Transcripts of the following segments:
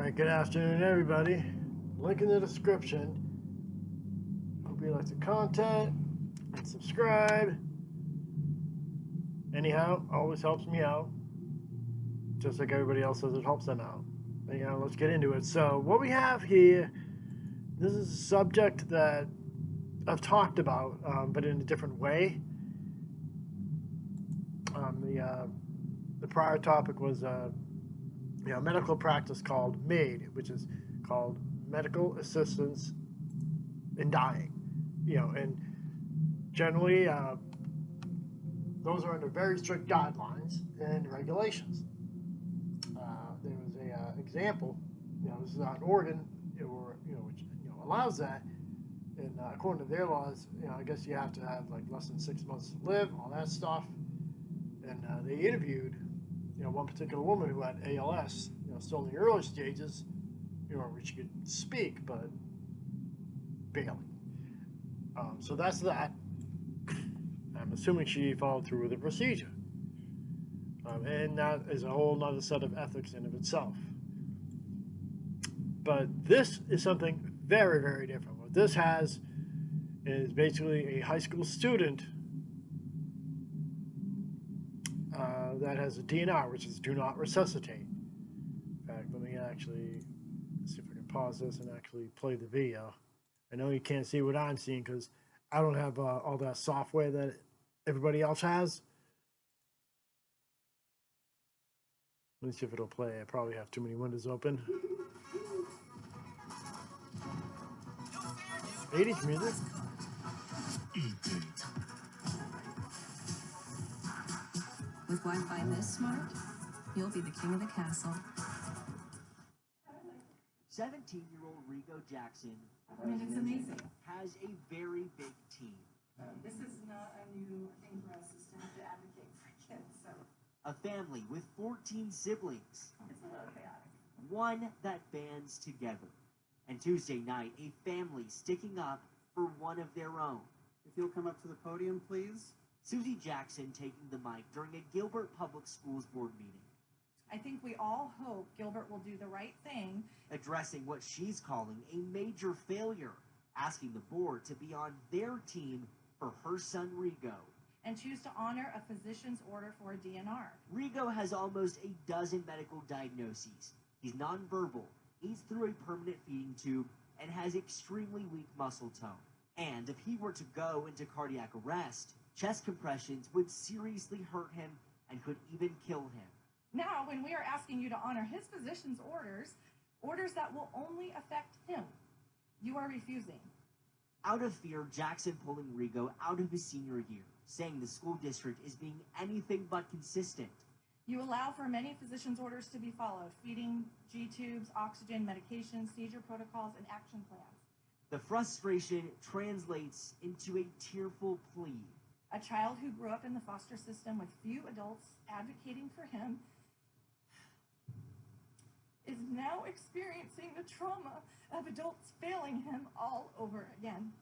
Alright, good afternoon, everybody. Link in the description. Hope you like the content and subscribe. Anyhow, always helps me out. Just like everybody else says, it helps them out. Anyhow, let's get into it. So, what we have here, this is a subject that I've talked about, but in a different way. The prior topic was medical practice called MAID, which is called medical assistance in dying. And generally those are under very strict guidelines and regulations. There was a example. This is out in Oregon, which allows that. And according to their laws, I guess you have to have like less than 6 months to live, all that stuff. And they interviewed, one particular woman who had ALS, still in the early stages, where she could speak, but barely. So that's that. I'm assuming she followed through with the procedure. And that is a whole other set of ethics in of itself. But this is something very, very different. What this has is basically a high school student that has a DNR, which is do not resuscitate. In fact, let me actually see if I can pause this and actually play the video. I know you can't see what I'm seeing because I don't have all that software that everybody else has. Let me see if it'll play. I probably have too many windows open. 80s music. With Wi-Fi this smart, you'll be the king of the castle. 17-year-old Rigo Jackson It's amazing. has a very big team. This is not a new thing for us, is to have to advocate for kids, so A family with 14 siblings. it's a little chaotic. One that bands together. And Tuesday night, a family sticking up for one of their own. If you'll come up to the podium, please. Susie Jackson taking the mic during a Gilbert Public Schools board meeting, I think we all hope Gilbert will do the right thing. addressing what she's calling a major failure, asking the board to be on their team for her son Rigo. And choose to honor a physician's order for a DNR. Rigo has almost a dozen medical diagnoses. He's nonverbal, eats through a permanent feeding tube, and has extremely weak muscle tone. And if he were to go into cardiac arrest, chest compressions would seriously hurt him and could even kill him. Now, when we are asking you to honor his physician's orders that will only affect him, you are refusing. Out of fear, Jackson pulling Rigo out of his senior year, saying the school district is being anything but consistent. You allow for many physician's orders to be followed: feeding, G-tubes, oxygen, medications, seizure protocols, and action plans. The frustration translates into a tearful plea. A child who grew up in the foster system with few adults advocating for him is now experiencing the trauma of adults failing him all over again.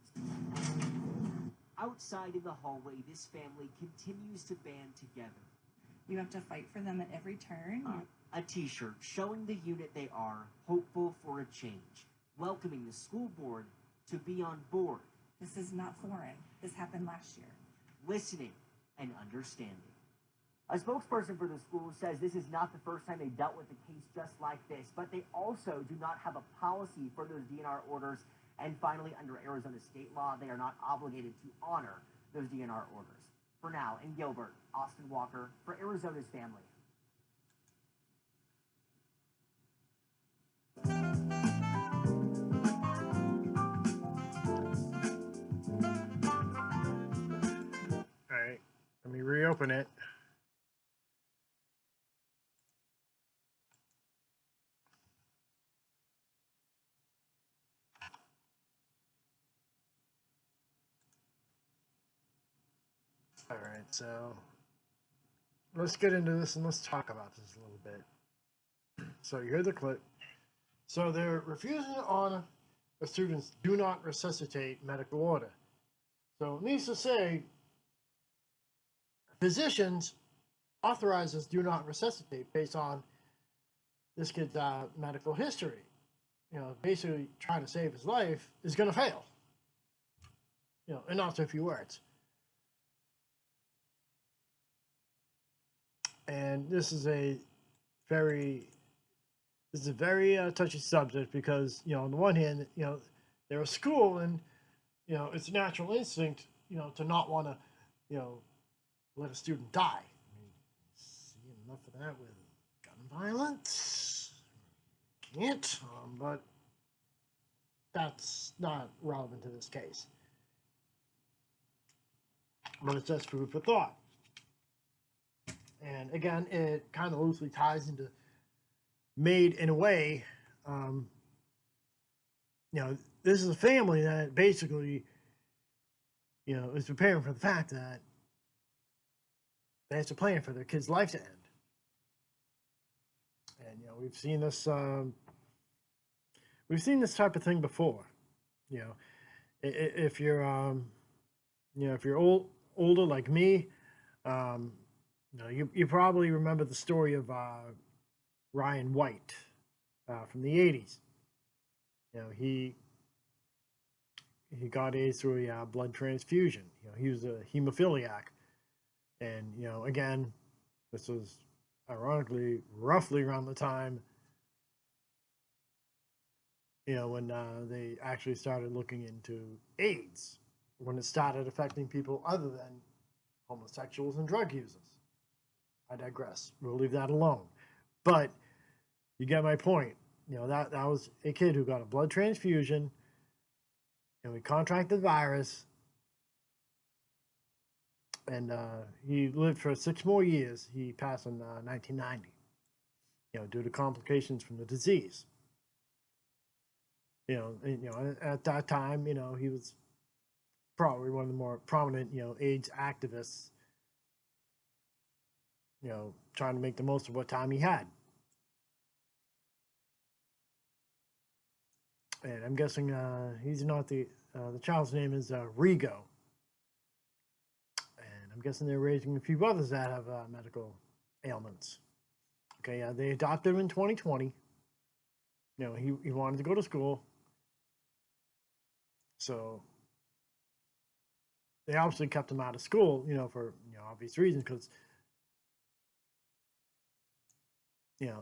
Outside in the hallway, this family continues to band together. You have to fight for them at every turn. A t-shirt showing the unit they are, hopeful for a change, welcoming the school board to be on board, This is not foreign. This happened last year. listening and understanding. A spokesperson for the school says this is not the first time they dealt with a case just like this, but they also do not have a policy for those DNR orders. And finally, under Arizona state law, they are not obligated to honor those DNR orders. For now, in Gilbert, Austin Walker for Arizona's Family. Alright, let me reopen it. Alright, so let's get into this and let's talk about this a little bit. So you heard the clip. So they're refusing to honor the students' do not resuscitate medical order. So it needs to say physicians authorizes do not resuscitate based on this kid's medical history, basically trying to save his life, is going to fail. In not so few words. And this is a very touchy subject because, on the one hand, they're a school and, it's a natural instinct, to not want to, let a student die. I mean, see enough of that with gun violence. Can't, but that's not relevant to this case. But it's just food for thought. And again, it kind of loosely ties into Made in a way. This is a family that basically, is preparing for the fact that they have to plan for their kid's life to end. And we've seen this. We've seen this type of thing before. If you're, if you're older like me, you probably remember the story of Ryan White from the 80s. He got AIDS through a blood transfusion. He was a hemophiliac. And, again, this was ironically roughly around the time, when they actually started looking into AIDS, when it started affecting people other than homosexuals and drug users. I digress. We'll leave that alone. But you get my point. That was a kid who got a blood transfusion and we contracted the virus, and he lived for 6 more years. He passed in 1990, due to complications from the disease. At that time, he was probably one of the more prominent, AIDS activists, trying to make the most of what time he had. And I'm guessing he's not the child's name is Rigo. And I'm guessing they're raising a few others that have medical ailments. Okay, they adopted him in 2020. He wanted to go to school. So they obviously kept him out of school, for obvious reasons, because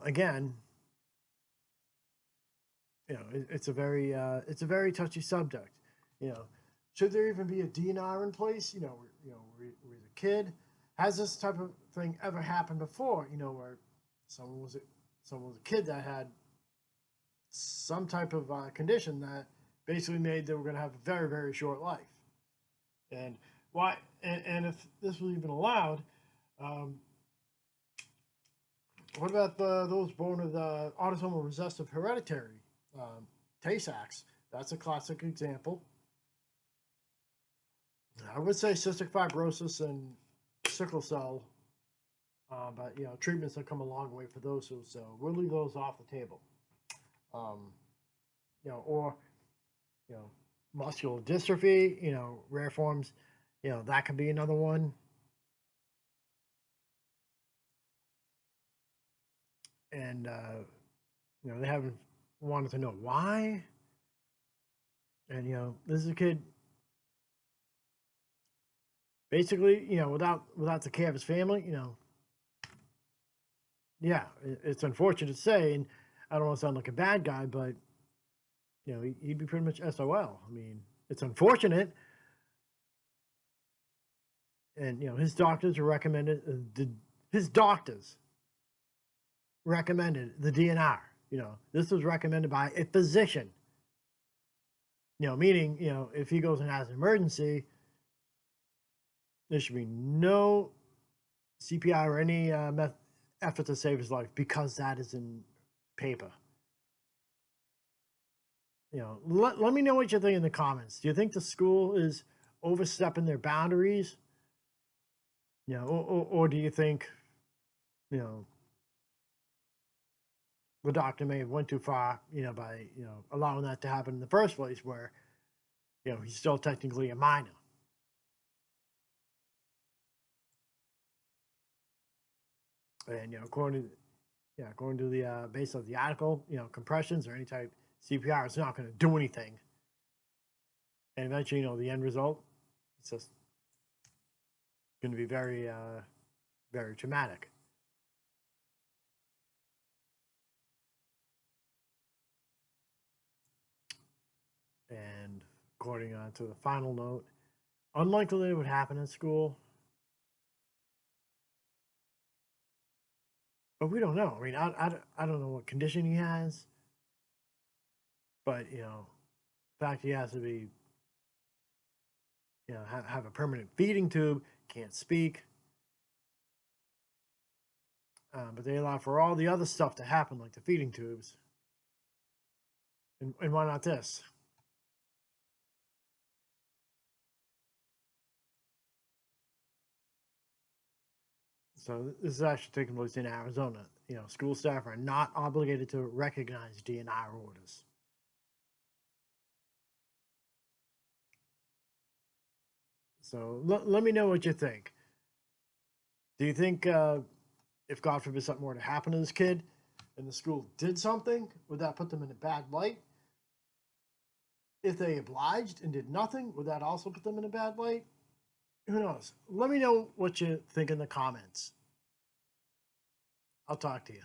again, it's a very touchy subject. Should there even be a DNR in place? Where the kid, has this type of thing ever happened before? Where someone was a kid that had some type of condition that basically made they were going to have a very, very short life. And why? And if this was even allowed, what about those born with autosomal recessive hereditary Tay-Sachs? That's a classic example. I would say cystic fibrosis and sickle cell, but treatments have come a long way for those two, so we'll leave those off the table. Or muscular dystrophy, rare forms, that could be another one. And they haven't wanted to know why. And this is a kid basically, without the care of his family, yeah, it's unfortunate to say, and I don't want to sound like a bad guy, but he'd be pretty much SOL. I mean, it's unfortunate, and his doctors recommended the DNR. This was recommended by a physician. Meaning, if he goes and has an emergency, there should be no CPI or any effort to save his life, because that is in paper. Let me know what you think in the comments. Do you think the school is overstepping their boundaries? Or do you think, the doctor may have went too far, by, allowing that to happen in the first place, where, he's still technically a minor. And, according to, yeah, according to the base of the article, compressions or any type CPR is not going to do anything. And eventually, the end result, it's just going to be very, very traumatic. And according to the final note, unlikely it would happen in school. But we don't know. I mean, I don't know what condition he has. But, the fact he has to be, have a permanent feeding tube, can't speak. But they allow for all the other stuff to happen, like the feeding tubes. And why not this? So this is actually taking place in Arizona. School staff are not obligated to recognize DNR orders. So let me know what you think. Do you think if, God forbid, something were to happen to this kid and the school did something, would that put them in a bad light? If they obliged and did nothing, would that also put them in a bad light? Who knows? Let me know what you think in the comments. I'll talk to you.